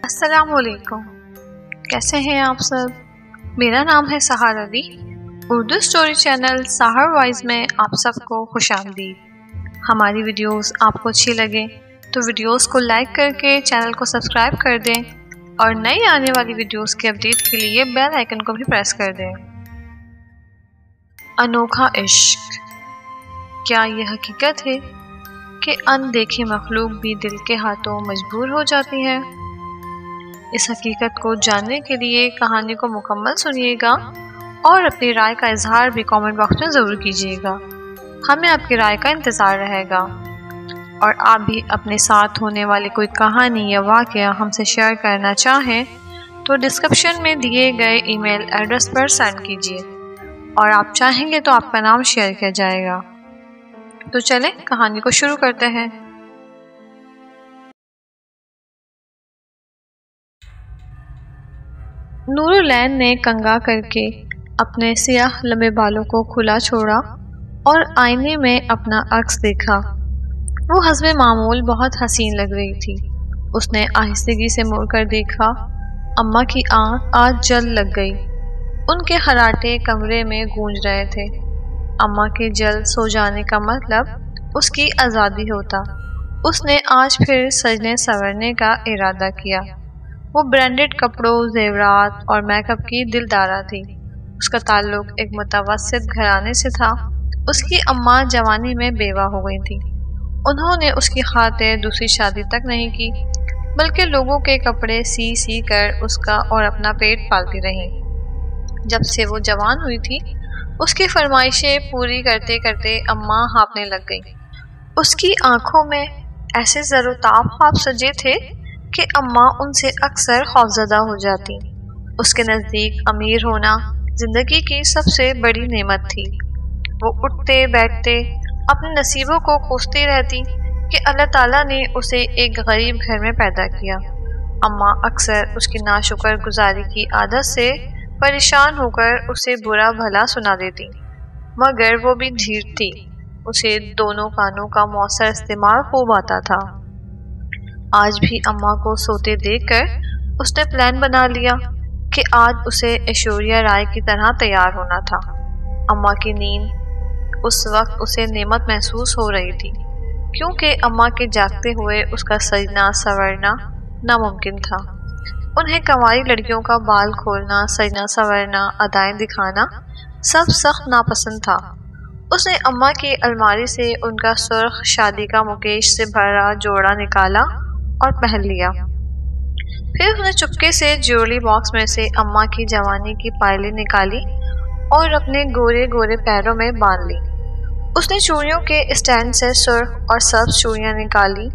السلام علیکم، کیسے ہیں آپ سب؟ میرا نام ہے سحر علی۔ اردو سٹوری چینل سحر وائز میں آپ سب کو خوش آمدید۔ ہماری ویڈیوز آپ کو اچھی لگیں تو ویڈیوز کو لائک کر کے چینل کو سبسکرائب کر دیں اور نئی آنے والی ویڈیوز کے اپڈیٹ کے لیے بیل آئیکن کو بھی پریس کر دیں۔ انوکھا عشق، کیا یہ حقیقت ہے کہ اندیکھی مخلوق بھی دل کے ہاتھوں مجبور ہو جاتی ہے؟ اس حقیقت کو جاننے کے لیے کہانی کو مکمل سنیے گا اور اپنی رائے کا اظہار بھی کامنٹ باکس میں ضرور کیجیے گا۔ ہمیں آپ کی رائے کا انتظار رہے گا، اور آپ بھی اپنے ساتھ ہونے والی کوئی کہانی یا واقعہ ہم سے شیئر کرنا چاہیں تو ڈسکرپشن میں دیے گئے ای میل ایڈریس پر سینڈ کیجیے، اور آپ چاہیں گے تو آپ کا نام شیئر کیا جائے گا۔ تو چلیں کہانی کو شروع کرتے ہیں۔ نورالعین نے کنگا کر کے اپنے سیاہ لمبے بالوں کو کھلا چھوڑا اور آئینے میں اپنا عکس دیکھا۔ وہ حسب معمول بہت حسین لگ رہی تھی۔ اس نے آہستگی سے مڑ کر دیکھا۔ اماں کی آنکھ آج جل لگ گئی۔ ان کے خراٹے کمرے میں گونج رہے تھے۔ اماں کے جلد سو جانے کا مطلب اس کی آزادی ہوتا۔ اس نے آج پھر سجنے سنورنے کا ارادہ کیا۔ وہ برانڈڈ کپڑوں، زیورات اور میک اپ کی دلدارہ تھی۔ اس کا تعلق ایک متوسط گھرانے سے تھا۔ اس کی اماں جوانی میں بیوہ ہو گئی تھی۔ انہوں نے اس کی خاطر دوسری شادی تک نہیں کی، بلکہ لوگوں کے کپڑے سی کر اس کا اور اپنا پیٹ پالتی رہیں۔ جب سے وہ جوان ہوئی تھی، اس کی فرمائشیں پوری کرتے کرتے اماں ہانپنے لگ گئی۔ اس کی آنکھوں میں ایسے زر و تاب خواب سجے تھے کہ اماں ان سے اکثر خوفزدہ ہو جاتی۔ اس کے نزدیک امیر ہونا زندگی کی سب سے بڑی نعمت تھی۔ وہ اٹھتے بیٹھتے اپنے نصیبوں کو کوستی رہتی کہ اللہ تعالیٰ نے اسے ایک غریب گھر میں پیدا کیا۔ اماں اکثر اس کی ناشکر گزاری کی عادت سے پریشان ہو کر اسے برا بھلا سنا دیتی، مگر وہ بھی ڈھیر تھی۔ اسے دونوں کانوں کا مؤثر استعمال خوب آتا تھا۔ آج بھی اماں کو سوتے دیکھ کر اس نے پلان بنا لیا کہ آج اسے ایشوریا رائے کی طرح تیار ہونا تھا۔ اماں کی نیند اس وقت اسے نعمت محسوس ہو رہی تھی، کیونکہ اماں کے جاگتے ہوئے اس کا سجنا سنورنا ناممکن تھا۔ انہیں کنواری لڑکیوں کا بال کھولنا، سجنا سنورنا، ادائیں دکھانا سب سخت ناپسند تھا۔ اس نے اماں کی الماری سے ان کا سرخ شادی کا مکیش سے بھرا جوڑا نکالا اور پہن لیا۔ پھر اس نے چپکے سے جیولری باکس میں سے اماں کی جوانی کی پائلیں نکالی اور اپنے گورے گورے پیروں میں باندھ لی۔ اس نے چوڑیوں کے اسٹینڈ سے سرخ اور سبز چوڑیاں نکالی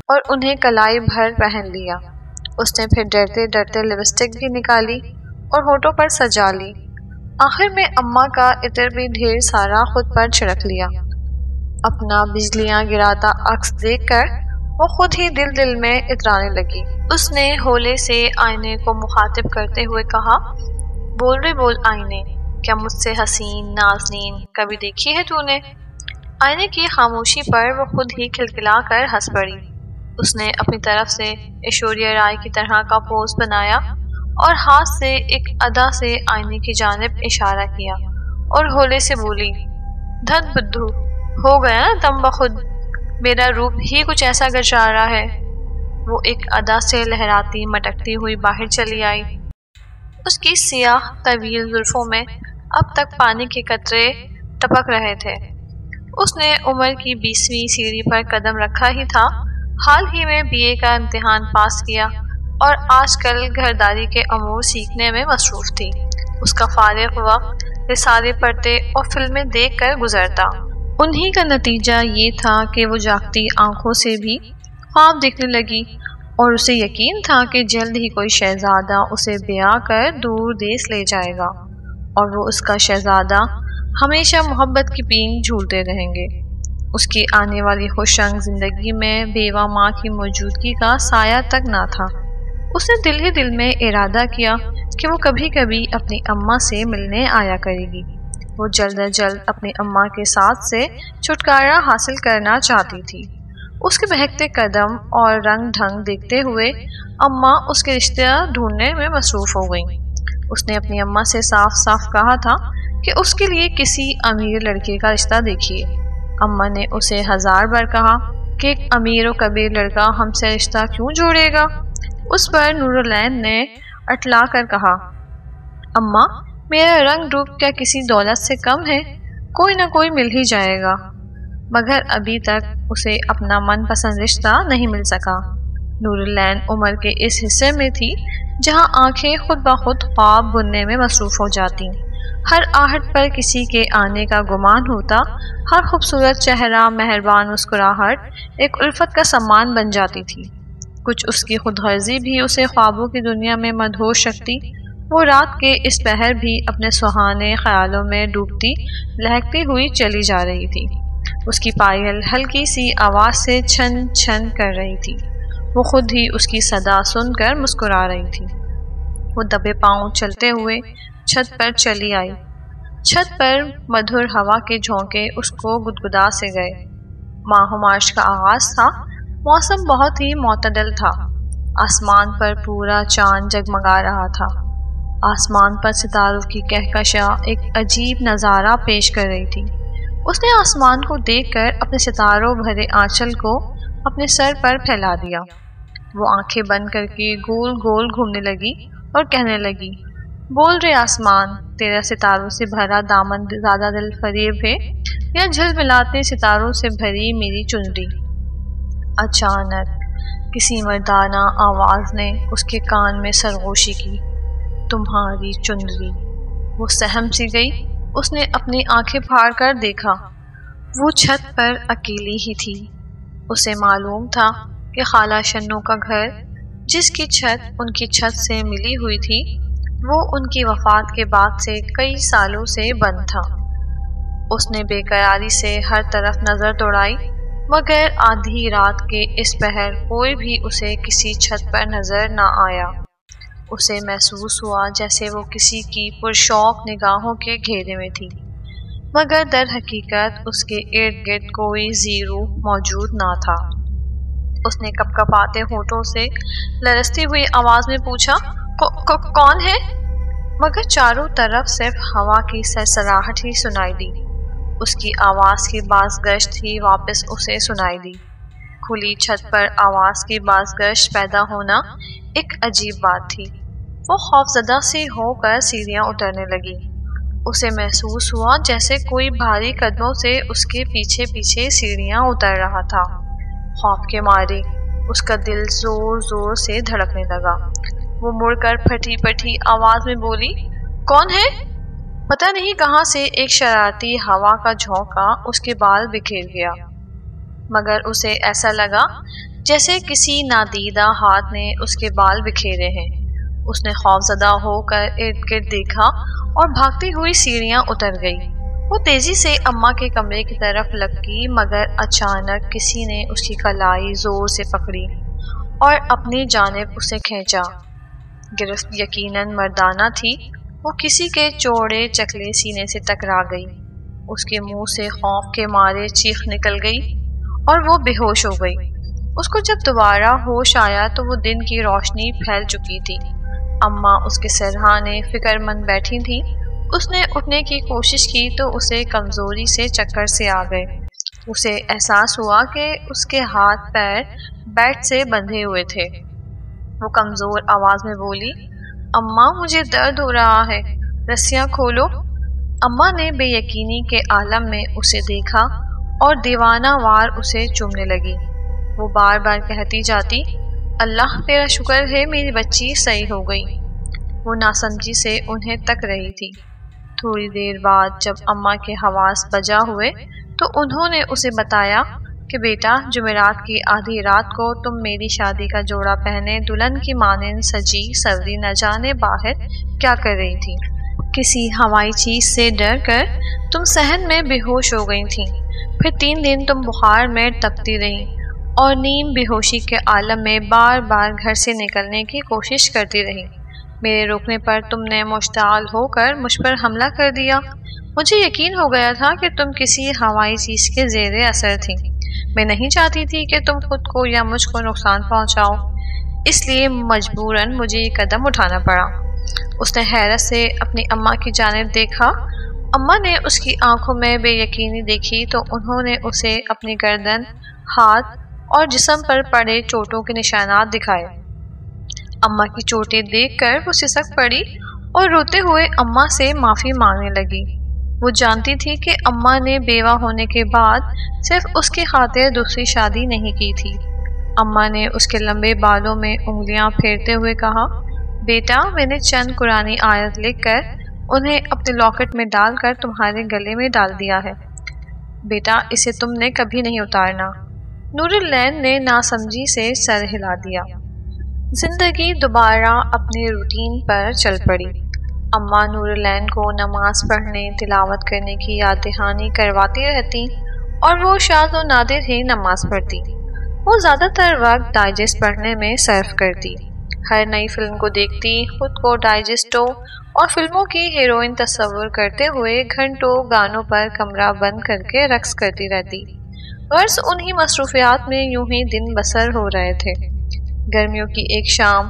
اور انہیں کلائی بھر پہن لیا۔ اس نے پھر ڈرتے ڈرتے لپسٹک بھی نکالی اور ہونٹوں پر سجا لی۔ آخر میں اماں کا عطر بھی ڈھیر سارا خود پر چھڑک لیا۔ اپنا بجلیاں گراتا عکس دیکھ کر وہ خود ہی دل میں اترانے لگی۔ اس نے ہولے سے آئینے کو مخاطب کرتے ہوئے کہا، بول رے بول آئینے، کیا مجھ سے حسین نازنین کبھی دیکھی ہے تو نے؟ آئینے کی خاموشی پر وہ خود ہی کھلکھلا کر ہنس پڑی۔ اس نے اپنی طرف سے ایشوریا رائے کی طرح کا پوز بنایا اور ہاتھ سے ایک ادا سے آئینے کی جانب اشارہ کیا اور ہولے سے بولی، دھت بدھو، ہو گیا نا دم بخود، میرا روپ ہی کچھ ایسا گرجا ہے۔ وہ ایک ادا سے لہراتی مٹکتی ہوئی باہر چلی آئی۔ اس کی سیاہ طویل زلفوں میں اب تک پانی کے قطرے ٹپک رہے تھے۔ اس نے عمر کی 20ویں سیڑھی پر قدم رکھا ہی تھا۔ حال ہی میں BA کا امتحان پاس کیا اور آج کل گھرداری کے امور سیکھنے میں مصروف تھی۔ اس کا فارغ وقت رسالے پڑھتے اور فلمیں دیکھ کر گزرتا۔ انہی کا نتیجہ یہ تھا کہ وہ جاگتی آنکھوں سے بھی خواب دیکھنے لگی، اور اسے یقین تھا کہ جلد ہی کوئی شہزادہ اسے بیاہ کر دور دیس لے جائے گا، اور وہ اس کا شہزادہ ہمیشہ محبت کی پینگ جھولتے رہیں گے۔ اس کی آنے والی خوشنگ زندگی میں بیوہ ماں کی موجودگی کا سایہ تک نہ تھا۔ اس نے دل ہی دل میں ارادہ کیا کہ وہ کبھی کبھی اپنی اماں سے ملنے آیا کرے گی۔ وہ جلد از جلد اپنی اماں کے ساتھ سے چھٹکارا حاصل کرنا چاہتی تھی۔ اس کے بہکتے قدم اور رنگ ڈھنگ دیکھتے ہوئے اماں اس کے رشتہ ڈھونڈنے میں مصروف ہو گئیں۔ اس نے اپنی اماں سے صاف صاف کہا تھا کہ اس کے لیے کسی امیر لڑکے کا رشتہ دیکھیے۔ اماں نے اسے 1000 بار کہا کہ ایک امیر و کبیر لڑکا ہم سے رشتہ کیوں جوڑے گا؟ اس پر نورالعین نے اٹلا کر کہا، اماں میرا رنگ روپ کیا کسی دولت سے کم ہے؟ کوئی نہ کوئی مل ہی جائے گا۔ مگر ابھی تک اسے اپنا من پسند رشتہ نہیں مل سکا۔ نورالعین عمر کے اس حصے میں تھی جہاں آنکھیں خود بخود خواب بننے میں مصروف ہو جاتی، ہر آہٹ پر کسی کے آنے کا گمان ہوتا، ہر خوبصورت چہرہ، مہربان مسکراہٹ ایک الفت کا سامان بن جاتی تھی۔ کچھ اس کی خود غرضی بھی اسے خوابوں کی دنیا میں مدہوش رکھتی۔ وہ رات کے اس پہر بھی اپنے سہانے خیالوں میں ڈوبتی لہکتی ہوئی چلی جا رہی تھی۔ اس کی پائل ہلکی سی آواز سے چھن چھن کر رہی تھی۔ وہ خود ہی اس کی صدا سن کر مسکرا رہی تھی۔ وہ دبے پاؤں چلتے ہوئے چھت پر چلی آئی۔ چھت پر مدھر ہوا کے جھونکے اس کو گدگدا سے گئے۔ ماہ و مارچ کا آغاز تھا، موسم بہت ہی معتدل تھا۔ آسمان پر پورا چاند جگمگا رہا تھا۔ آسمان پر ستاروں کی کہکشاں ایک عجیب نظارہ پیش کر رہی تھی۔ اس نے آسمان کو دیکھ کر اپنے ستاروں بھرے آنچل کو اپنے سر پر پھیلا دیا۔ وہ آنکھیں بند کر کے گول گول گھومنے لگی اور کہنے لگی، بول رے آسمان، تیرا ستاروں سے بھرا دامن زیادہ دل فریب ہے یا جھل ملاتے ستاروں سے بھری میری چنری؟ اچانک کسی مردانہ آواز نے اس کے کان میں سرگوشی کی، تمہاری چنری۔ وہ سہم سی گئی۔ اس نے اپنی آنکھیں پھاڑ کر دیکھا، وہ چھت پر اکیلی ہی تھی۔ اسے معلوم تھا کہ خالہ شنو کا گھر، جس کی چھت ان کی چھت سے ملی ہوئی تھی، وہ ان کی وفات کے بعد سے کئی سالوں سے بند تھا۔ اس نے بے قراری سے ہر طرف نظر دوڑائی، مگر آدھی رات کے اس پہر کوئی بھی اسے کسی چھت پر نظر نہ آیا۔ اسے محسوس ہوا جیسے وہ کسی کی پرشوق نگاہوں کے گھیرے میں تھی، مگر در حقیقت اس کے ارد گرد کوئی زیرو موجود نہ تھا۔ اس نے کپ کپاتے ہونٹوں سے لرزتی ہوئی آواز میں پوچھا، کون ہے؟ مگر چاروں طرف صرف ہوا کی سرسراہٹ ہی سنائی دی۔ اس کی آواز کی بازگشت ہی واپس اسے سنائی دی۔ کھلی چھت پر آواز کی بازگشت پیدا ہونا ایک عجیب بات تھی۔ وہ خوفزدہ سی ہو کر سیڑھیاں اترنے لگی۔ اسے محسوس ہوا جیسے کوئی بھاری قدموں سے اس کے پیچھے پیچھے سیڑھیاں اتر رہا تھا۔ خوف کے مارے اس کا دل زور زور سے دھڑکنے لگا۔ وہ مڑ کر پھٹی پٹی آواز میں بولی، کون ہے؟ پتہ نہیں کہاں سے ایک شرارتی ہوا کا جھونکا اس کے بال بکھیر گیا، مگر اسے ایسا لگا جیسے کسی نادیدہ ہاتھ نے اس کے بال بکھیرے ہیں۔ اس نے خوفزدہ ہو کر ارد گرد دیکھا اور بھاگتی ہوئی سیڑھیاں اتر گئی۔ وہ تیزی سے اماں کے کمرے کی طرف لپکی، مگر اچانک کسی نے اس کی کلائی زور سے پکڑی اور اپنی جانب اسے کھینچا۔ گرفت یقیناً مردانہ تھی۔ وہ کسی کے چوڑے چکلے سینے سے ٹکرا گئی۔ اس کے منہ سے خوف کے مارے چیخ نکل گئی اور وہ بے ہوش ہو گئی۔ اس کو جب دوبارہ ہوش آیا تو وہ دن کی روشنی پھیل چکی تھی۔ اماں اس کے سرہانے فکر مند بیٹھی تھی۔ اس نے اٹھنے کی کوشش کی تو اسے کمزوری سے چکر سے آ گئے۔ اسے احساس ہوا کہ اس کے ہاتھ پیر بیٹ سے بندھے ہوئے تھے۔ وہ کمزور آواز میں بولی، اماں مجھے درد ہو رہا ہے، رسیاں کھولو۔ اماں نے بے یقینی کے عالم میں اسے دیکھا اور دیوانہ وار اسے چومنے لگی۔ وہ بار بار کہتی جاتی، اللہ تیرا شکر ہے میری بچی صحیح ہو گئی۔ وہ ناسمجھی سے انہیں تک رہی تھی۔ تھوڑی دیر بعد جب اماں کے حواس بجا ہوئے تو انہوں نے اسے بتایا کہ بیٹا، جمعرات کی آدھی رات کو تم میری شادی کا جوڑا پہنے دلہن کی مانند سجی سوری نہ جانے باہر کیا کر رہی تھی۔ کسی ہوائی چیز سے ڈر کر تم صحن میں بے ہوش ہو گئی تھی، پھر 3 دن تم بخار میں تپتی رہی اور نیم بے ہوشی کے عالم میں بار بار گھر سے نکلنے کی کوشش کرتی رہی۔ میرے روکنے پر تم نے مشتعل ہو کر مجھ پر حملہ کر دیا۔ مجھے یقین ہو گیا تھا کہ تم کسی ہوائی چیز کے زیر اثر تھی۔ میں نہیں چاہتی تھی کہ تم خود کو یا مجھ کو نقصان پہنچاؤ، اس لیے مجبوراً مجھے یہ قدم اٹھانا پڑا۔ اس نے حیرت سے اپنی اماں کی جانب دیکھا۔ اماں نے اس کی آنکھوں میں بے یقینی دیکھی تو انہوں نے اسے اپنی گردن، ہاتھ اور جسم پر پڑے چوٹوں کے نشانات دکھائے۔ اماں کی چوٹیں دیکھ کر وہ سسک پڑی اور روتے ہوئے اماں سے معافی مانگنے لگی۔ وہ جانتی تھی کہ اماں نے بیوہ ہونے کے بعد صرف اس کی خاطر دوسری شادی نہیں کی تھی۔ اماں نے اس کے لمبے بالوں میں انگلیاں پھیرتے ہوئے کہا، بیٹا، میں نے چند قرآنی آیت لکھ کر انہیں اپنے لاکٹ میں ڈال کر تمہارے گلے میں ڈال دیا ہے۔ بیٹا، اسے تم نے کبھی نہیں اتارنا۔ نور العین نے ناسمجھی سے سر ہلا دیا۔ زندگی دوبارہ اپنے روٹین پر چل پڑی۔ اماں نور العین کو نماز پڑھنے، تلاوت کرنے کی یاد دہانی کرواتی رہتی اور وہ شاذ و نادر ہی نماز پڑھتی۔ وہ زیادہ تر وقت ڈائجسٹ پڑھنے میں صرف کرتی۔ ہر نئی فلم کو دیکھتی، خود کو ڈائجسٹوں اور فلموں کی ہیروئن تصور کرتے ہوئے گھنٹوں گانوں پر کمرہ بند کر کے رقص کرتی رہتی۔ غرض انہی مصروفیات میں یوں ہی دن بسر ہو رہے تھے۔ گرمیوں کی ایک شام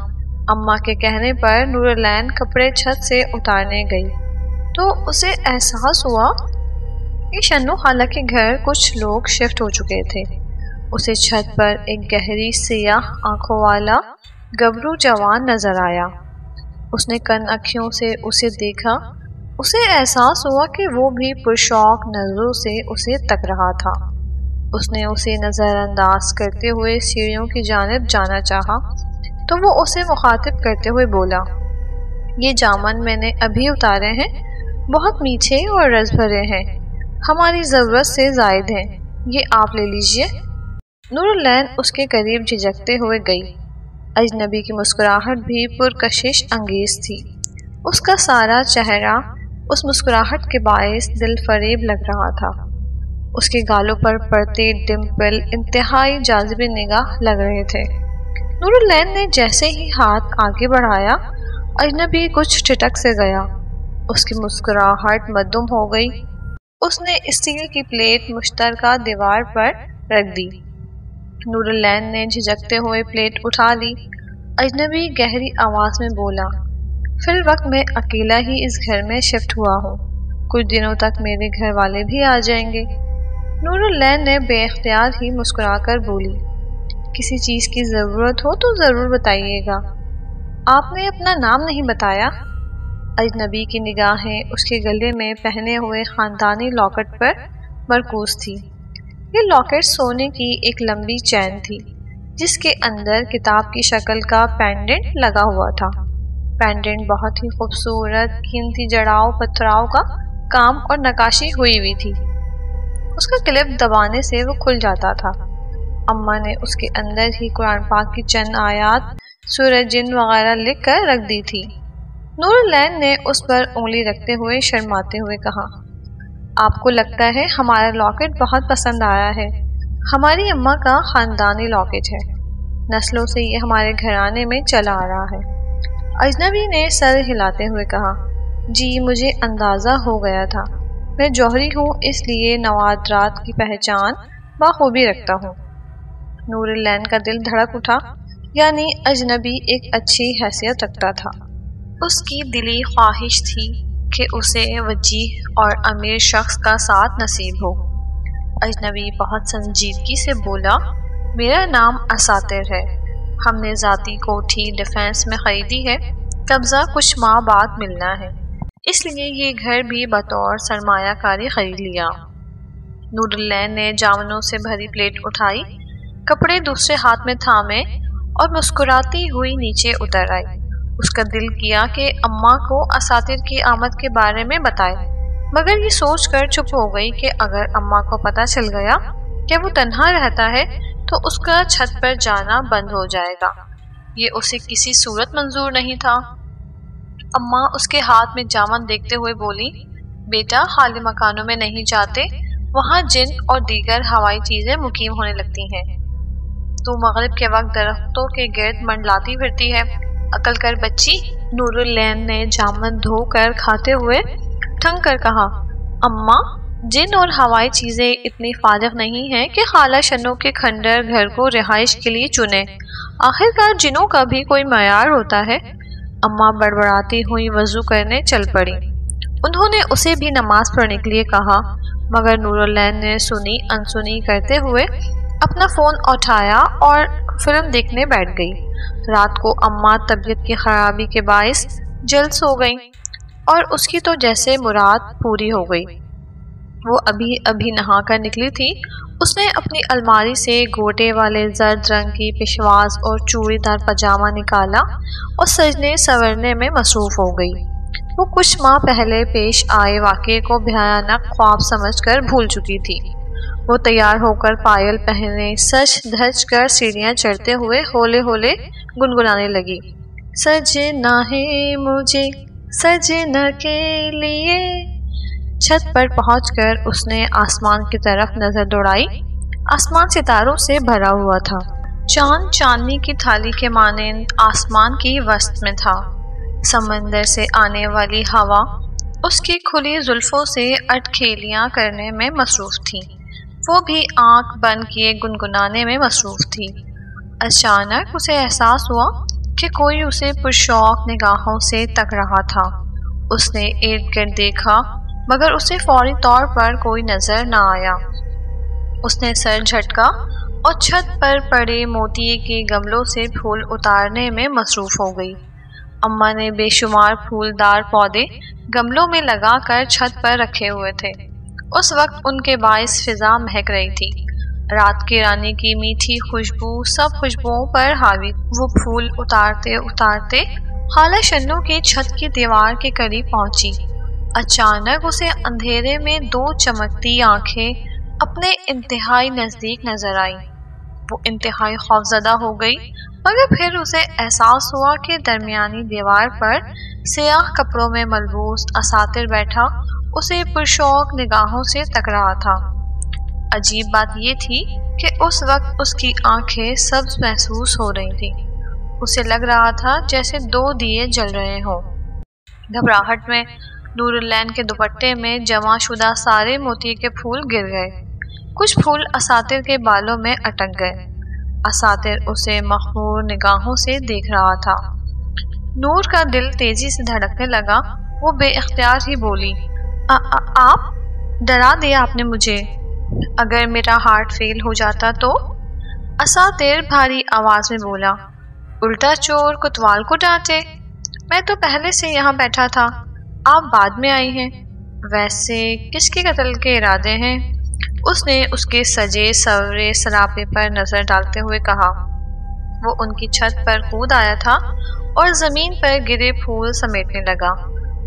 اماں کے کہنے پر نور العین کپڑے چھت سے اتارنے گئی تو اسے احساس ہوا کہ شنو خالہ کے گھر کچھ لوگ شفٹ ہو چکے تھے۔ اسے چھت پر ایک گہری سیاہ آنکھوں والا گبرو جوان نظر آیا۔ اس نے کن اکھیوں سے اسے دیکھا۔ اسے احساس ہوا کہ وہ بھی پرشوق نظروں سے اسے تک رہا تھا۔ اس نے اسے نظر انداز کرتے ہوئے سیڑھیوں کی جانب جانا چاہا تو وہ اسے مخاطب کرتے ہوئے بولا، یہ جامن میں نے ابھی اتارے ہیں، بہت میٹھے اور رس بھرے ہیں، ہماری ضرورت سے زائد ہیں، یہ آپ لے لیجئے۔ نور العین اس کے قریب جھجکتے ہوئے گئی۔ اجنبی کی مسکراہٹ بھی پرکشش انگیز تھی۔ اس کا سارا چہرہ اس مسکراہٹ کے باعث دل فریب لگ رہا تھا۔ اس کے گالوں پر پڑتے ڈمپل انتہائی جاذب نگاہ لگ رہے تھے۔ نور العین نے جیسے ہی ہاتھ آگے بڑھایا، اجنبی کچھ ٹھٹک سے گیا۔ اس کی مسکراہٹ مدھم ہو گئی۔ اس نے اسٹیل کی پلیٹ مشترکہ دیوار پر رکھ دی۔ نور العین نے جھجکتے ہوئے پلیٹ اٹھا لی۔ اجنبی گہری آواز میں بولا، فی الوقت میں اکیلا ہی اس گھر میں شفٹ ہوا ہوں، کچھ دنوں تک میرے گھر والے بھی آ جائیں گے۔ نور العین نے بے اختیار ہی مسکرا کر بولی، کسی چیز کی ضرورت ہو تو ضرور بتائیے گا۔ آپ نے اپنا نام نہیں بتایا۔ اجنبی کی نگاہیں اس کے گلے میں پہنے ہوئے خاندانی لاکٹ پر مرکوز تھی۔ یہ لاکٹ سونے کی ایک لمبی چین تھی جس کے اندر کتاب کی شکل کا پینڈنٹ لگا ہوا تھا۔ پینڈنٹ بہت ہی خوبصورت قیمتی جڑاؤ پتھراؤ کا کام اور نقاشی ہوئی ہوئی تھی۔ اس کا کلپ دبانے سے وہ کھل جاتا تھا۔ اماں نے اس کے اندر ہی قرآن پاک کی چند آیات، سورہ جن وغیرہ لکھ کر رکھ دی تھی۔ نور العین نے اس پر انگلی رکھتے ہوئے شرماتے ہوئے کہا، آپ کو لگتا ہے ہمارا لاکٹ بہت پسند آیا ہے، ہماری اماں کا خاندانی لاکٹ ہے، نسلوں سے یہ ہمارے گھرانے میں چلا آ رہا ہے۔ اجنبی نے سر ہلاتے ہوئے کہا، جی مجھے اندازہ ہو گیا تھا، میں جوہری ہوں اس لیے نوادرات کی پہچان بخوبی رکھتا ہوں۔ نور العین کا دل دھڑک اٹھا، یعنی اجنبی ایک اچھی حیثیت رکھتا تھا۔ اس کی دلی خواہش تھی کہ اسے وجیح اور امیر شخص کا ساتھ نصیب ہو۔ اجنبی بہت سنجیدگی سے بولا، میرا نام اساطر ہے، ہم نے ذاتی کوٹھی ڈیفینس میں خریدی ہے، قبضہ کچھ ماہ بعد ملنا ہے، اس لیے یہ گھر بھی بطور سرمایہ کاری خرید لیا۔ نور العین نے جامنوں سے بھری پلیٹ اٹھائی، کپڑے دوسرے ہاتھ میں تھامے اور مسکراتی ہوئی نیچے اتر آئی۔ اس کا دل کیا کہ اماں کو اساطر کی آمد کے بارے میں بتائے، مگر یہ سوچ کر چپ ہو گئی کہ اگر اماں کو پتہ چل گیا کہ وہ تنہا رہتا ہے تو اس کا چھت پر جانا بند ہو جائے گا، یہ اسے کسی صورت منظور نہیں تھا۔ اماں اس کے ہاتھ میں جامن دیکھتے ہوئے بولی، بیٹا خالی مکانوں میں نہیں جاتے، وہاں جن اور دیگر ہوائی چیزیں مقیم ہونے لگتی ہیں۔ تو مغرب کے وقت درختوں کے گرد منڈلاتی پھرتی ہے، عقل کر بچی۔ نور العین نے جامن دھو کر کھاتے ہوئے ٹھنگ کر کہا، اماں جن اور ہوائی چیزیں اتنی فارغ نہیں ہیں کہ خالہ شنو کے کھنڈر گھر کو رہائش کے لیے چنے۔ آخرکار جنوں کا بھی کوئی معیار ہوتا ہے۔ اماں بڑبڑاتی ہوئی وضو کرنے چل پڑی۔ انہوں نے اسے بھی نماز پڑھنے کے لیے کہا، مگر نوراللین نے سنی انسنی کرتے ہوئے اپنا فون اٹھایا اور فلم دیکھنے بیٹھ گئی۔ رات کو اماں طبیعت کی خرابی کے باعث جلد سو گئی اور اس کی تو جیسے مراد پوری ہو گئی۔ وہ ابھی ابھی نہا کر نکلی تھی، اس نے اپنی الماری سے گوٹے والے زرد رنگ کی پشواز اور چوڑی دار پاجامہ نکالا اور سجنے سنورنے میں مصروف ہو گئی۔ وہ کچھ ماہ پہلے پیش آئے واقعے کو بھیانک خواب سمجھ کر بھول چکی تھی۔ وہ تیار ہو کر پائل پہنے سج دھج کر سیڑھیاں چڑھتے ہوئے ہولے ہولے گنگنانے لگی، سجنا ہے مجھے سجنا کے لیے۔ چھت پر پہنچ کر اس نے آسمان کی طرف نظر دوڑائی۔ آسمان ستاروں سے بھرا ہوا تھا۔ چاند چاندنی کی تھالی کے مانند آسمان کی وسط میں تھا۔ سمندر سے آنے والی ہوا اس کی کھلی زلفوں سے اٹکھیلیاں کرنے میں مصروف تھی۔ وہ بھی آنکھ بند کیے گنگنانے میں مصروف تھی۔ اچانک اسے احساس ہوا کہ کوئی اسے پرشوق نگاہوں سے تک رہا تھا۔ اس نے ارد گرد دیکھا مگر اسے فوری طور پر کوئی نظر نہ آیا۔ اس نے سر جھٹکا اور چھت پر پڑے موتیے کے گملوں سے پھول اتارنے میں مصروف ہو گئی۔ اماں نے بے شمار پھولدار پودے گملوں میں لگا کر چھت پر رکھے ہوئے تھے۔ اس وقت ان کے باعث فضا مہک رہی تھی۔ رات کی رانی کی میٹھی خوشبو سب خوشبوؤں پر حاوی۔ وہ پھول اتارتے اتارتے خالہ شنو کی چھت کی دیوار کے قریب پہنچی۔ اچانک اسے اندھیرے میں دو چمکتی آنکھیں اپنے انتہائی نزدیک نظر آئیں۔ وہ انتہائی خوفزدہ ہو گئی، مگر پھر اسے احساس ہوا کہ درمیانی دیوار پر سیاہ کپڑوں میں ملبوس اساتر بیٹھا اسے پرشوق نگاہوں سے تک رہا تھا۔ عجیب بات یہ تھی کہ اس وقت اس کی آنکھیں سبز محسوس ہو رہی تھیں۔ اسے لگ رہا تھا جیسے دو دیے جل رہے ہوں۔ گھبراہٹ میں نوراللین کے دوپٹے میں جمع شدہ سارے موتی کے پھول گر گئے۔ کچھ پھول اساتر کے بالوں میں اٹک گئے۔ اساتر اسے مخمور نگاہوں سے دیکھ رہا تھا۔ نور کا دل تیزی سے دھڑکنے لگا۔ وہ بے اختیار ہی بولی، آپ ڈرا دیا آپ نے مجھے۔ اگر میرا ہارٹ فیل ہو جاتا تو؟ اساتر بھاری آواز میں بولا، الٹا چور کوتوال کو ڈانٹے۔ میں تو پہلے سے یہاں بیٹھا تھا، آپ بعد میں آئی ہیں۔ ویسے کس کے قتل کے ارادے ہیں؟ اس نے اس کے سجے سورے سراپے پر نظر ڈالتے ہوئے کہا۔ وہ ان کی چھت پر کود آیا تھا اور زمین پر گرے پھول سمیٹنے لگا۔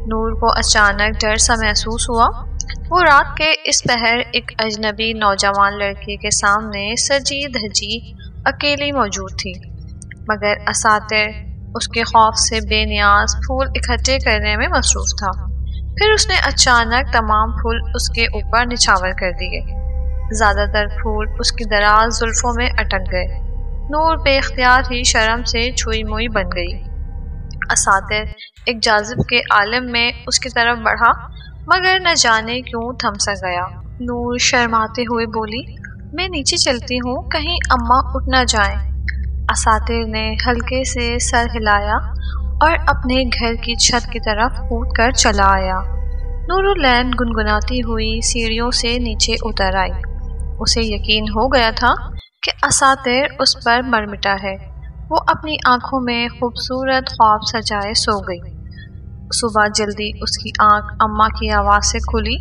نور کو اچانک ڈر سا محسوس ہوا۔ وہ رات کے اس پہر ایک اجنبی نوجوان لڑکی کے سامنے سجی دھجی اکیلی موجود تھی، مگر اساتر اس کے خوف سے بے نیاز پھول اکٹھے کرنے میں مصروف تھا۔ پھر اس نے اچانک تمام پھول اس کے اوپر نچھاور کر دیے۔ زیادہ تر پھول اس کی دراز زلفوں میں اٹک گئے۔ نور بے اختیار ہی شرم سے چھوئی موئی بن گئی۔ اساتر ایک جاذب کے عالم میں اس کی طرف بڑھا، مگر نہ جانے کیوں تھم سا گیا۔ نور شرماتے ہوئے بولی، میں نیچے چلتی ہوں، کہیں اماں اٹھ نہ جائیں۔ اساتر نے ہلکے سے سر ہلایا اور اپنے گھر کی چھت کی طرف کود کر چلا آیا۔ نوراللین گنگناتی ہوئی سیڑھیوں سے نیچے اتر آئی۔ اسے یقین ہو گیا تھا کہ اساتر اس پر مر مٹا ہے۔ وہ اپنی آنکھوں میں خوبصورت خواب سجائے سو گئی۔ صبح جلدی اس کی آنکھ اماں کی آواز سے کھلی۔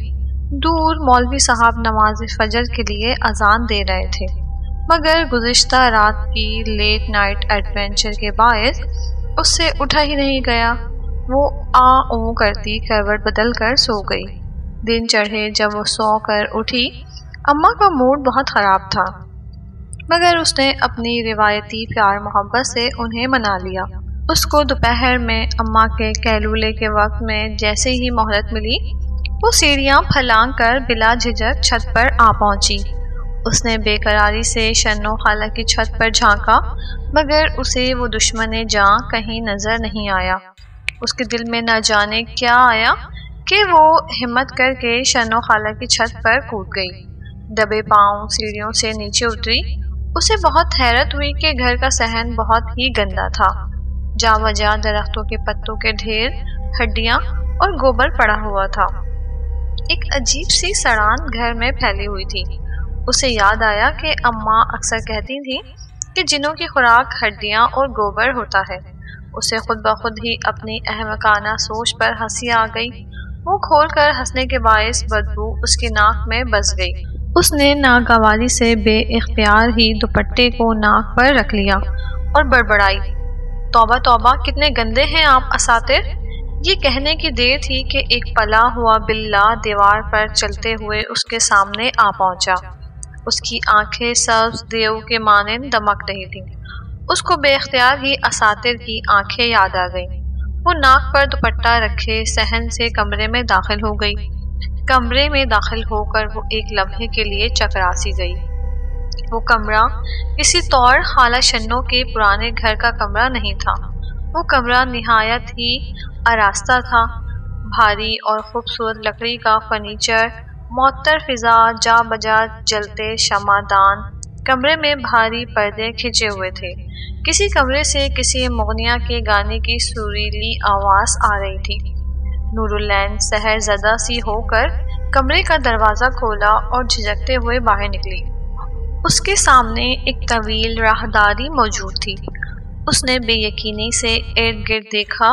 دور مولوی صاحب نماز فجر کے لیے اذان دے رہے تھے، مگر گزشتہ رات کی لیٹ نائٹ ایڈونچر کے باعث اس سے اٹھا ہی نہیں گیا۔ وہ آ او کرتی کروٹ بدل کر سو گئی۔ دن چڑھے جب وہ سو کر اٹھی، اماں کا موڈ بہت خراب تھا، مگر اس نے اپنی روایتی پیار محبت سے انہیں منا لیا۔ اس کو دوپہر میں اماں کے کیلولے کے وقت میں جیسے ہی مہلت ملی، وہ سیڑھیاں پھلانگ کر بلا جھجک چھت پر آ پہنچی۔ اس نے بے قراری سے شنو خالہ کی چھت پر جھانکا، مگر اسے وہ دشمن جاں کہیں نظر نہیں آیا۔ اس کے دل میں نہ جانے کیا آیا کہ وہ ہمت کر کے شنو خالہ کی چھت پر کود گئی۔ دبے پاؤں سیڑھیوں سے نیچے اتری۔ اسے بہت حیرت ہوئی کہ گھر کا صحن بہت ہی گندا تھا۔ جا بجا درختوں کے پتوں کے ڈھیر، ہڈیاں اور گوبر پڑا ہوا تھا۔ ایک عجیب سی سڑان گھر میں پھیلی ہوئی تھی۔ اسے یاد آیا کہ اماں اکثر کہتی تھی کہ جنوں کی خوراک ہڈیاں اور گوبر ہوتا ہے۔ اسے خود بخود ہی اپنی احمقانہ سوچ پر ہنسی آ گئی۔ منہ کھول کر ہنسنے کے باعث بدبو اس کی ناک میں بس گئی۔ اس نے ناگواری سے بے اختیار ہی دوپٹے کو ناک پر رکھ لیا اور بڑبڑائی، توبہ توبہ کتنے گندے ہیں آپ اساتر۔ یہ کہنے کی دیر تھی کہ ایک پلا ہوا بلّا دیوار پر چلتے ہوئے اس کے سامنے آ پہنچا۔ اس کی آنکھیں سبز دیو کے مانند دمک رہی تھیں۔ اس کو بے اختیار ہی اساتر کی آنکھیں یاد آ گئیں۔ وہ ناک پر دوپٹہ رکھے صحن سے کمرے میں داخل ہو گئی۔ کمرے میں داخل ہو کر وہ ایک لمحے کے لیے چکرا سی گئی۔ وہ کمرہ کسی طور خالہ شنو کے پرانے گھر کا کمرہ نہیں تھا۔ وہ کمرہ نہایت ہی آراستہ تھا۔ بھاری اور خوبصورت لکڑی کا فرنیچر، معطر فضا، جا بجا جلتے شمعدان، کمرے میں بھاری پردے کھنچے ہوئے تھے۔ کسی کمرے سے کسی مغنیہ کے گانے کی سریلی آواز آ رہی تھی۔ نور العین سحر زدہ سی ہو کر کمرے کا دروازہ کھولا اور جھجکتے ہوئے باہر نکلی۔ اس کے سامنے ایک طویل راہداری موجود تھی۔ اس نے بے یقینی سے ارد گرد دیکھا۔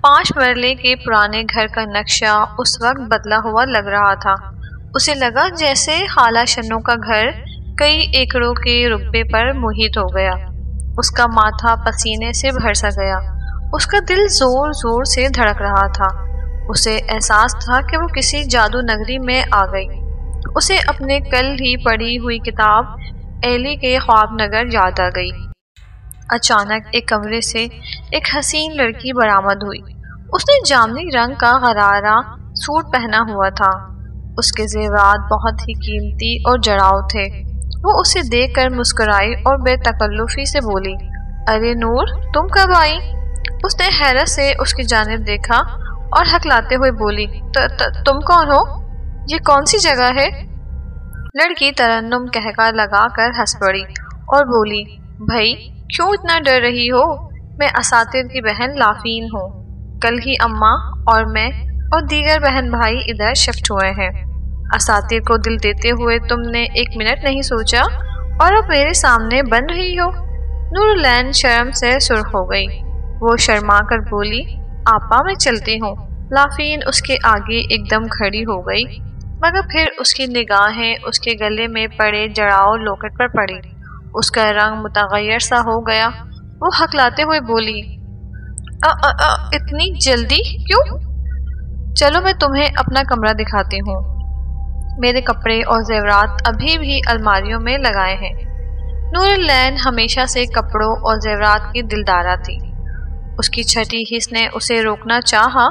5 مرلے کے پرانے گھر کا نقشہ اس وقت بدلا ہوا لگ رہا تھا۔ اسے لگا جیسے خالہ شنو کا گھر کئی ایکڑوں کے رقبے پر محیط ہو گیا۔ اس کا ماتھا پسینے سے بھر سا گیا۔ اس کا دل زور زور سے دھڑک رہا تھا۔ اسے احساس تھا کہ وہ کسی جادو نگری میں آ گئی۔ اسے اپنے کل ہی پڑھی ہوئی کتاب ایلی کے خواب نگر یاد آ گئی۔ اچانک ایک کمرے سے ایک حسین لڑکی برآمد ہوئی۔ اس نے جامنی رنگ کا غرارہ سوٹ پہنا ہوا تھا۔ اس کے زیورات بہت ہی قیمتی اور جڑاؤ تھے۔ وہ اسے دیکھ کر مسکرائی اور بے تکلفی سے بولی، ارے نور، تم کب آئی؟ اس نے حیرت سے اس کی جانب دیکھا اور ہکلاتے ہوئے بولی، تم کون ہو؟ یہ کون سی جگہ ہے؟ لڑکی ترنم کہکا لگا کر ہنس پڑی اور بولی، بھائی کیوں اتنا ڈر رہی ہو؟ میں اساتر کی بہن لافین ہوں۔ کل ہی اماں اور میں اور دیگر بہن بھائی ادھر شفٹ ہوئے ہیں۔ اساتر کو دل دیتے ہوئے تم نے 1 منٹ نہیں سوچا اور اب میرے سامنے بن رہی ہو۔ نور العین شرم سے سرخ ہو گئی۔ وہ شرما کر بولی، آپا میں چلتی ہوں۔ لافین اس کے آگے ایک دم کھڑی ہو گئی، مگر پھر اس کی نگاہیں اس کے گلے میں پڑے جڑاؤ لوکٹ پر پڑی۔ اس کا رنگ متغیر سا ہو گیا۔ وہ ہکلاتے ہوئے بولی، اتنی جلدی کیوں؟ چلو میں تمہیں اپنا کمرہ دکھاتی ہوں۔ میرے کپڑے اور زیورات ابھی بھی الماریوں میں لگائے ہیں۔ نور العین ہمیشہ سے کپڑوں اور زیورات کی دلدارہ تھی۔ اس کی چھٹی حس نے اسے روکنا چاہا،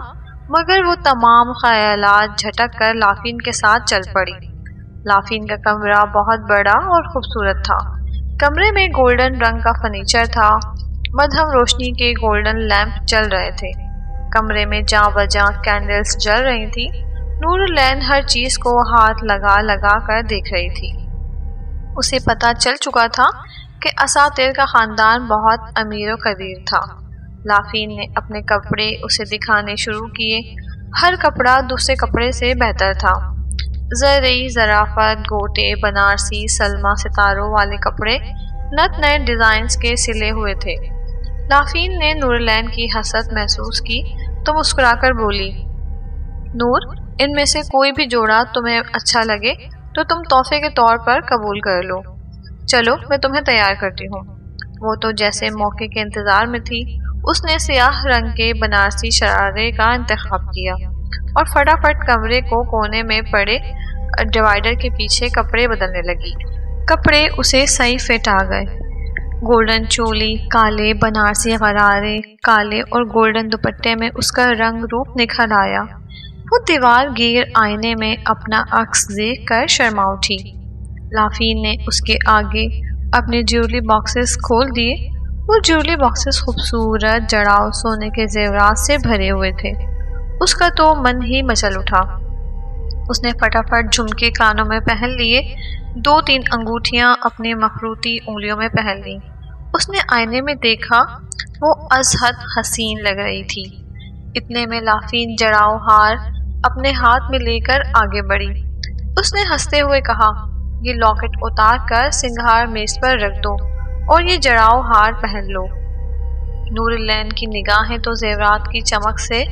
مگر وہ تمام خیالات جھٹک کر لافین کے ساتھ چل پڑی۔ لافین کا کمرہ بہت بڑا اور خوبصورت تھا۔ کمرے میں گولڈن رنگ کا فرنیچر تھا۔ مدھم روشنی کے گولڈن لیمپ جل رہے تھے۔ کمرے میں جاں بجاں کینڈلز جل رہی تھی۔ نور العین ہر چیز کو ہاتھ لگا لگا کر دیکھ رہی تھی۔ اسے پتہ چل چکا تھا کہ اساتر کا خاندان بہت امیر و قدیر تھا۔ لافین نے اپنے کپڑے اسے دکھانے شروع کیے۔ ہر کپڑا دوسرے کپڑے سے بہتر تھا۔ زرعی، ظرافت، گوٹے، بنارسی، سلما ستاروں والے کپڑے نت نئے ڈیزائنز کے سلے ہوئے تھے۔ لافین نے نور العین کی حسرت محسوس کی تو مسکرا کر بولی، نور، ان میں سے کوئی بھی جوڑا تمہیں اچھا لگے تو تم تحفے کے طور پر قبول کر لو۔ چلو میں تمہیں تیار کرتی ہوں۔ وہ تو جیسے موقع کے انتظار میں تھی۔ اس نے سیاہ رنگ کے بنارسی شرارے کا انتخاب کیا اور فٹافٹ کمرے کو کونے میں پڑے ڈیوائیڈر کے پیچھے کپڑے بدلنے لگی۔ کپڑے اسے صحیح فٹ آ گئے۔ گولڈن چولی، کالے بنارسی غرارے، کالے اور گولڈن دوپٹے میں اس کا رنگ روپ نکھر آیا۔ وہ دیوار گیر آئینے میں اپنا عکس دیکھ کر شرما اٹھی۔ لافین نے اس کے آگے اپنے جیولی باکسز کھول دیے۔ وہ جیولی باکسز خوبصورت جڑاؤ سونے کے زیورات سے بھرے ہوئے تھے۔ اس کا تو من ہی مچل اٹھا۔ اس نے فٹافٹ جھمکے کانوں میں پہن لیے، 2-3 انگوٹھیاں اپنی مخروطی انگلیوں میں پہن لیں۔ اس نے آئینے میں دیکھا، وہ از حد حسین لگ رہی تھی۔ اتنے میں لافین جڑاؤ ہار اپنے ہاتھ میں لے کر آگے بڑھی۔ اس نے ہنستے ہوئے کہا، یہ لاکٹ اتار کر سنگھار میز پر رکھ دو اور یہ جڑاؤ ہار پہن لو۔ نور العین کی نگاہیں تو زیورات کی چمک سے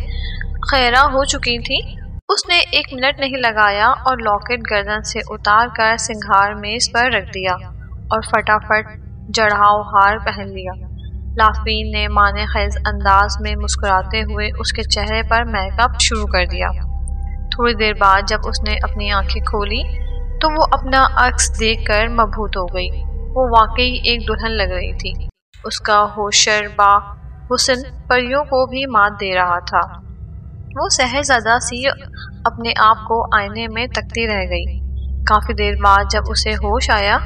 خیرہ ہو چکی تھیں۔ اس نے 1 منٹ نہیں لگایا اور لاکٹ گردن سے اتار کر سنگھار میز پر رکھ دیا اور فٹافٹ جڑاؤ ہار پہن لیا۔ لافین نے معنی خیز انداز میں مسکراتے ہوئے اس کے چہرے پر میک اپ شروع کر دیا۔ تھوڑی دیر بعد جب اس نے اپنی آنکھیں کھولی تو وہ اپنا عکس دیکھ کر مبہوت ہو گئی۔ وہ واقعی ایک دلہن لگ رہی تھی۔ اس کا ہوشر با حسن پریوں کو بھی مات دے رہا تھا۔ وہ شہزادہ سی اپنے آپ کو آئینے میں تکتی رہ گئی۔ کافی دیر بعد جب اسے ہوش آیا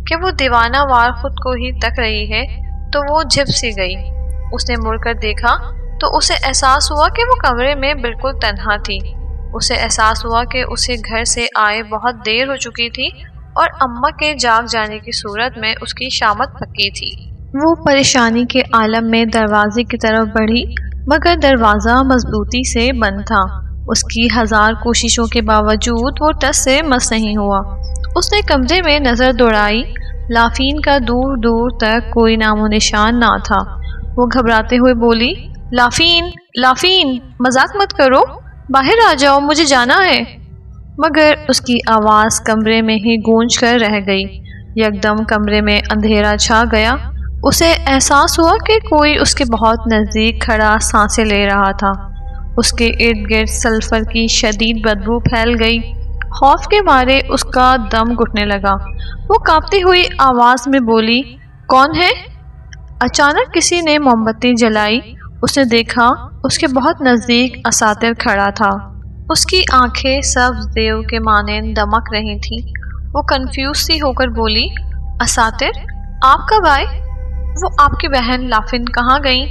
کہ وہ دیوانہ وار خود کو ہی تک رہی ہے تو وہ جھپ سی گئی۔ اس نے مڑ کر دیکھا تو اسے احساس ہوا کہ وہ کمرے میں بالکل تنہا تھی۔ اسے احساس ہوا کہ اسے گھر سے آئے بہت دیر ہو چکی تھی اور اماں کے جاگ جانے کی صورت میں اس کی شامت پکی تھی۔ وہ پریشانی کے عالم میں دروازے کی طرف بڑھی مگر دروازہ مضبوطی سے بند تھا۔ اس کی 1000 کوششوں کے باوجود وہ ٹس سے مس نہیں ہوا۔ اس نے کمرے میں نظر دوڑائی، لافین کا دور دور تک کوئی نام و نشان نہ تھا۔ وہ گھبراتے ہوئے بولی، لافین، لافین، مذاق مت کرو، باہر آ جاؤ، مجھے جانا ہے۔ مگر اس کی آواز کمرے میں ہی گونج کر رہ گئی۔ یکدم کمرے میں اندھیرا چھا گیا۔ اسے احساس ہوا کہ کوئی اس کے بہت نزدیک کھڑا سانسیں لے رہا تھا۔ اس کے ارد گرد سلفر کی شدید بدبو پھیل گئی۔ خوف کے مارے اس کا دم گھٹنے لگا۔ وہ کانپتی ہوئی آواز میں بولی، کون ہے؟ اچانک کسی نے موم بتی جلائی۔ اس نے دیکھا اس کے بہت نزدیک اساتر کھڑا تھا۔ اس کی آنکھیں سبز دیو کے مانند دمک رہی تھیں۔ وہ کنفیوز سی ہو کر بولی، اساتر، آپ کب آئے؟ وہ آپ کی بہن لافن کہاں گئیں؟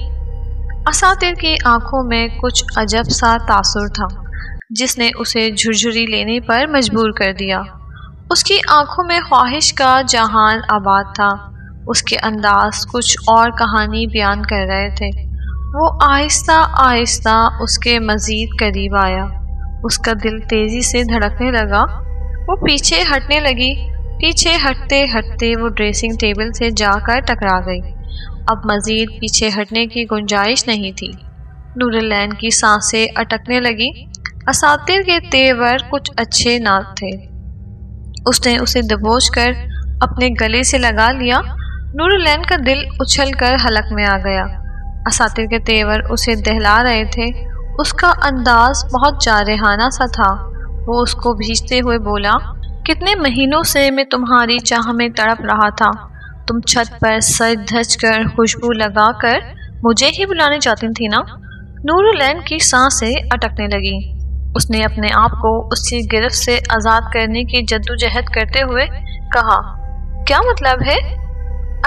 اساتر کی آنکھوں میں کچھ عجب سا تاثر تھا جس نے اسے جھرجھری لینے پر مجبور کر دیا۔ اس کی آنکھوں میں خواہش کا جہان آباد تھا۔ اس کے انداز کچھ اور کہانی بیان کر رہے تھے۔ وہ آہستہ آہستہ اس کے مزید قریب آیا۔ اس کا دل تیزی سے دھڑکنے لگا۔ وہ پیچھے ہٹنے لگی۔ پیچھے ہٹتے ہٹتے وہ ڈریسنگ ٹیبل سے جا کر ٹکرا گئی۔ اب مزید پیچھے ہٹنے کی گنجائش نہیں تھی۔ نور العین کی سانسیں اٹکنے لگی۔ اساتر کے تیور کچھ اچھے نہ تھے۔ اس نے اسے دبوچ کر اپنے گلے سے لگا لیا۔ نور العین کا دل اچھل کر حلق میں آ گیا۔ اساتر کے تیور اسے دہلا رہے تھے۔ اس کا انداز بہت جارحانہ سا تھا۔ وہ اس کو بھیجتے ہوئے بولا، کتنے مہینوں سے میں تمہاری چاہ میں تڑپ رہا تھا۔ تم چھت پر سج دھج کر خوشبو لگا کر مجھے ہی بلانے چاہتی تھی نا؟ نور العین کی سانسیں اٹکنے لگیں۔ اس نے اپنے آپ کو اس کی گرفت سے آزاد کرنے کی جدوجہد کرتے ہوئے کہا، کیا مطلب ہے؟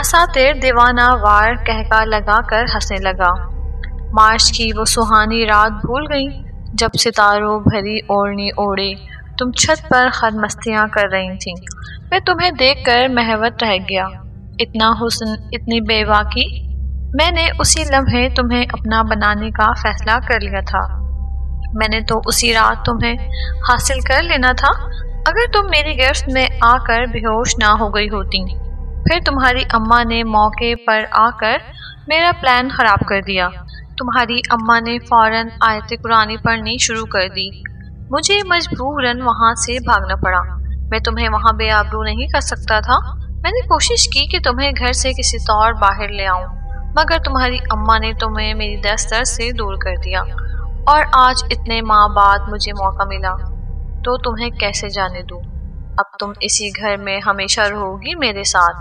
اساتر دیوانہ وار کہکا لگا کر ہنسنے لگا۔ مارچ کی وہ سہانی رات بھول گئی جب ستاروں بھری اوڑھنی اوڑھے تم چھت پر خود مستیاں کر رہی تھیں۔ میں تمہیں دیکھ کر محوت رہ گیا۔ اتنا حسن، اتنی بے باکی۔ میں نے اسی لمحے تمہیں اپنا بنانے کا فیصلہ کر لیا تھا۔ میں نے تو اسی رات تمہیں حاصل کر لینا تھا اگر تم میری گرفت میں آ کر بے ہوش نہ ہو گئی ہوتی۔ پھر تمہاری اماں نے موقع پر آ کر میرا پلان خراب کر دیا۔ تمہاری اماں نے فوراً آیت قرآنی پڑھنی شروع کر دی۔ مجھے مجبوراً وہاں سے بھاگنا پڑا۔ میں تمہیں وہاں بے آبرو نہیں کر سکتا تھا۔ میں نے کوشش کی کہ تمہیں گھر سے کسی طور باہر لے آؤں مگر تمہاری اماں نے تمہیں میری دسترس سے دور کر دیا، اور آج اتنے ماہ بعد مجھے موقع ملا تو تمہیں کیسے جانے دوں؟ اب تم اسی گھر میں ہمیشہ رہو گی میرے ساتھ۔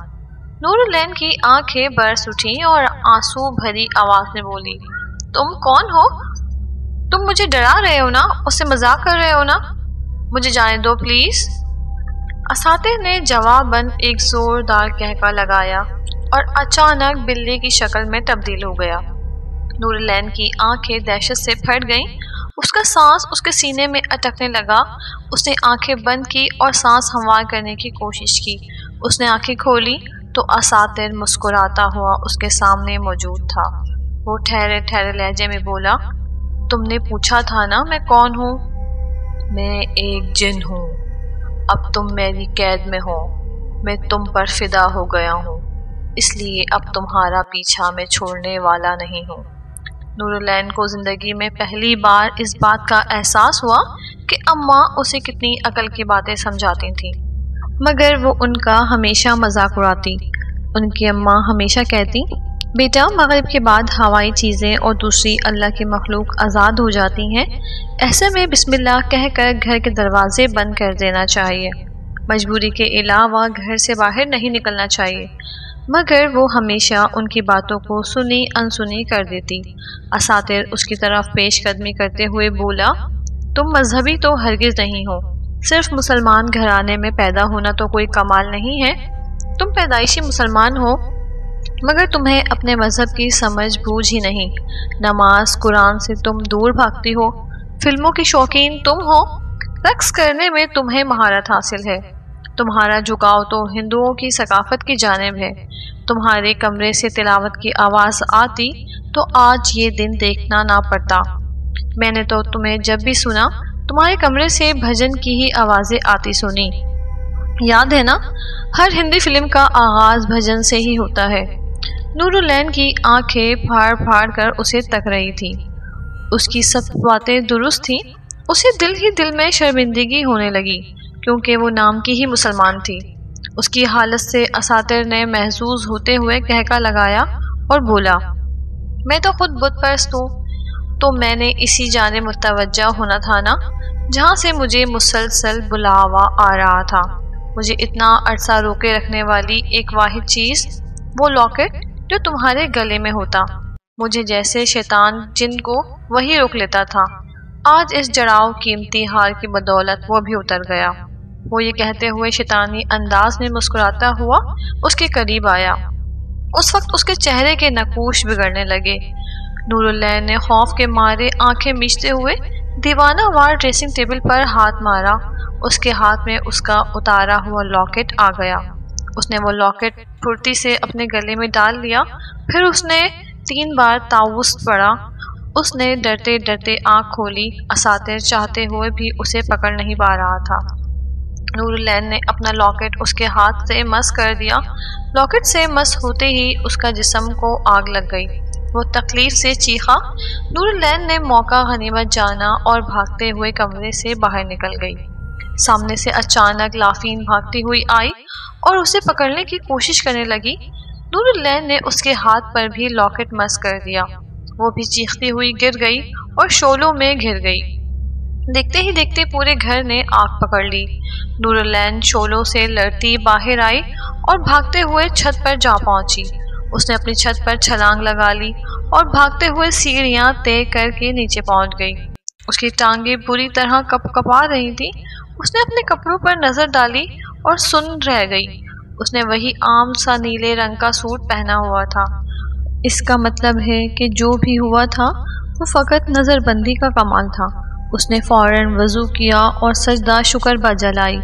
نور العین کی آنکھیں برس اٹھیں اور آنسو بھری آواز میں بولی، تم کون ہو؟ تم مجھے ڈرا رہے ہو نا؟ اس سے مذاق کر رہے ہو نا؟ مجھے جانے دو پلیز۔ اساتر نے جواباً ایک زوردار کہکا لگایا اور اچانک بلی کی شکل میں تبدیل ہو گیا۔ نور العین کی آنکھیں دہشت سے پھٹ گئیں اس کا سانس اس کے سینے میں اٹکنے لگا۔ اس نے آنکھیں بند کی اور سانس ہموار کرنے کی کوشش کی۔ اس نے آنکھیں کھولی تو اساتر مسکراتا ہوا اس کے سامنے موجود تھا۔ وہ ٹھہرے ٹھہرے لہجے میں بولا، تم نے پوچھا تھا نا میں کون ہوں؟ میں ایک جن ہوں۔ اب تم میری قید میں ہو۔ میں تم پر فدا ہو گیا ہوں، اس لیے اب تمہارا پیچھا میں چھوڑنے والا نہیں ہوں۔ نور العین کو زندگی میں پہلی بار اس بات کا احساس ہوا کہ اماں اسے کتنی عقل کی باتیں سمجھاتی تھیں، مگر وہ ان کا ہمیشہ مذاق اڑاتی۔ ان کی اماں ہمیشہ کہتی، بیٹا مغرب کے بعد ہوائی چیزیں اور دوسری اللہ کی مخلوق آزاد ہو جاتی ہیں، ایسے میں بسم اللہ کہہ کر گھر کے دروازے بند کر دینا چاہیے، مجبوری کے علاوہ گھر سے باہر نہیں نکلنا چاہیے۔ مگر وہ ہمیشہ ان کی باتوں کو سنی انسنی کر دیتی۔ اساتر اس کی طرف پیش قدمی کرتے ہوئے بولا، تم مذہبی تو ہرگز نہیں ہو، صرف مسلمان گھرانے میں پیدا ہونا تو کوئی کمال نہیں ہے۔ تم پیدائشی مسلمان ہو، مگر تمہیں اپنے مذہب کی سمجھ بوجھ ہی نہیں۔ نماز قرآن سے تم دور بھاگتی ہو، فلموں کی شوقین تم ہو، رقص کرنے میں تمہیں مہارت حاصل ہے، تمہارا جھکاؤ تو ہندوؤں کی ثقافت کی جانب ہے۔ تمہارے کمرے سے تلاوت کی آواز آتی تو آج یہ دن دیکھنا نہ پڑتا۔ میں نے تو تمہیں جب بھی سنا تمہارے کمرے سے بھجن کی ہی آوازیں آتی سنی۔ یاد ہے نا، ہر ہندی فلم کا آغاز بھجن سے ہی ہوتا ہے۔ نور العین کی آنکھیں پھاڑ پھاڑ کر اسے تک رہی تھی۔ اس کی سب باتیں درست تھیں۔ اسے دل ہی دل میں شرمندگی ہونے لگی، کیونکہ وہ نام کی ہی مسلمان تھی۔ اس کی حالت سے اساتر نے محظوظ ہوتے ہوئے کہکا لگایا اور بولا، میں تو خود بت پرست ہوں، تو میں نے اسی جانب متوجہ ہونا تھا نا جہاں سے مجھے مسلسل بلاوا آ رہا تھا۔ مجھے اتنا عرصہ روکے رکھنے والی ایک واحد چیز، وہ لاکٹ جو تمہارے گلے میں ہوتا، مجھے جیسے شیطان جن کو وہی روک لیتا تھا، آج اس جڑاؤ قیمتی ہار کی بدولت وہ بھی اتر گیا۔ وہ یہ کہتے ہوئے شیطانی انداز میں مسکراتا ہوا اس کے قریب آیا۔ اس وقت اس کے چہرے کے نقوش بگڑنے لگے۔ نور العین نے خوف کے مارے آنکھیں میچتے ہوئے دیوانہ وار ڈریسنگ ٹیبل پر ہاتھ مارا۔ اس کے ہاتھ میں اس کا اتارا ہوا لاکٹ آ گیا۔ اس نے وہ لاکٹ پھرتی سے اپنے گلے میں ڈال لیا، پھر اس نے 3 بار تعوذ پڑھا۔ اس نے ڈرتے ڈرتے آنکھ کھولی، اساتر چاہتے ہوئے بھی اسے پکڑ نہیں پا رہا تھا۔ نور العین نے اپنا لاکٹ اس کے ہاتھ سے مس کر دیا۔ لاکٹ سے مس ہوتے ہی اس کا جسم کو آگ لگ گئی۔ وہ تکلیف سے چیخا۔ نور العین نے موقع غنیمت جانا اور بھاگتے ہوئے کمرے سے باہر نکل گئی۔ سامنے سے اچانک لافین بھاگتی ہوئی آئی اور اسے پکڑنے کی کوشش کرنے لگی۔ نور العین نے اس کے ہاتھ پر بھی لاکٹ مس کر دیا۔ وہ بھی چیختی ہوئی گر گئی اور شعلوں میں گھر گئی۔ دیکھتے ہی دیکھتے پورے گھر نے آگ پکڑ لی۔ نور العین شعلوں سے لڑتی باہر آئی اور بھاگتے ہوئے چھت پر جا پہنچی۔ اس نے اپنی چھت پر چھلانگ لگا لی اور بھاگتے ہوئے سیڑھیاں طے کر کے نیچے پہنچ گئی۔ اس کی ٹانگیں بری طرح کپ کپا رہی تھی۔ اس نے اپنے کپڑوں پر نظر ڈالی اور سن رہ گئی۔ اس نے وہی عام سا نیلے رنگ کا سوٹ پہنا ہوا تھا۔ اس کا مطلب ہے کہ جو بھی ہوا تھا وہ فقط نظر بندی کا کمال تھا۔ اس نے فوراً وضو کیا اور سجدہ شکر بجا لائی۔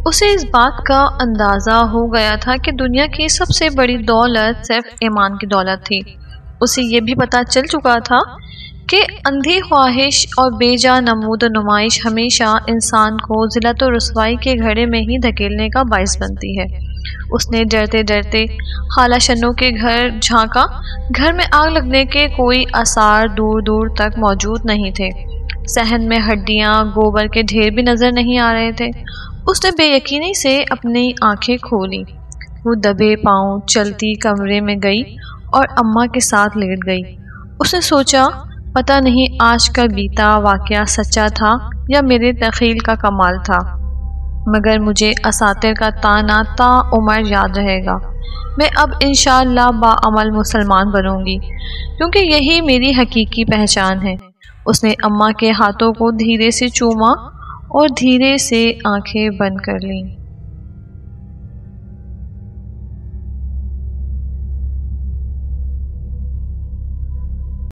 اسے اس بات کا اندازہ ہو گیا تھا کہ دنیا کی سب سے بڑی دولت صرف ایمان کی دولت تھی۔ اسے یہ بھی پتہ چل چکا تھا کہ اندھی خواہش اور بے جا نمود و نمائش ہمیشہ انسان کو ذلت و رسوائی کے گھڑے میں ہی دھکیلنے کا باعث بنتی ہے۔ اس نے ڈرتے ڈرتے خالہ شنو کے گھر جھانکا۔ گھر میں آگ لگنے کے کوئی آثار دور دور تک موجود نہیں تھے۔ صحن میں ہڈیاں، گوبر کے ڈھیر بھی نظر نہیں آ رہے تھے۔ اس نے بے یقینی سے اپنی آنکھیں کھولی۔ وہ دبے پاؤں چلتی کمرے میں گئی اور اماں کے ساتھ لیٹ گئی۔ اس نے سوچا، پتہ نہیں آج کا بیتا واقعہ سچا تھا یا میرے تخیل کا کمال تھا، مگر مجھے اساتر کا طعنہ تا عمر یاد رہے گا۔ میں اب انشاءاللہ باعمل مسلمان بنوں گی، کیونکہ یہی میری حقیقی پہچان ہے۔ اس نے اماں کے ہاتھوں کو دھیرے سے چوما اور دھیرے سے آنکھیں بند کر لیں۔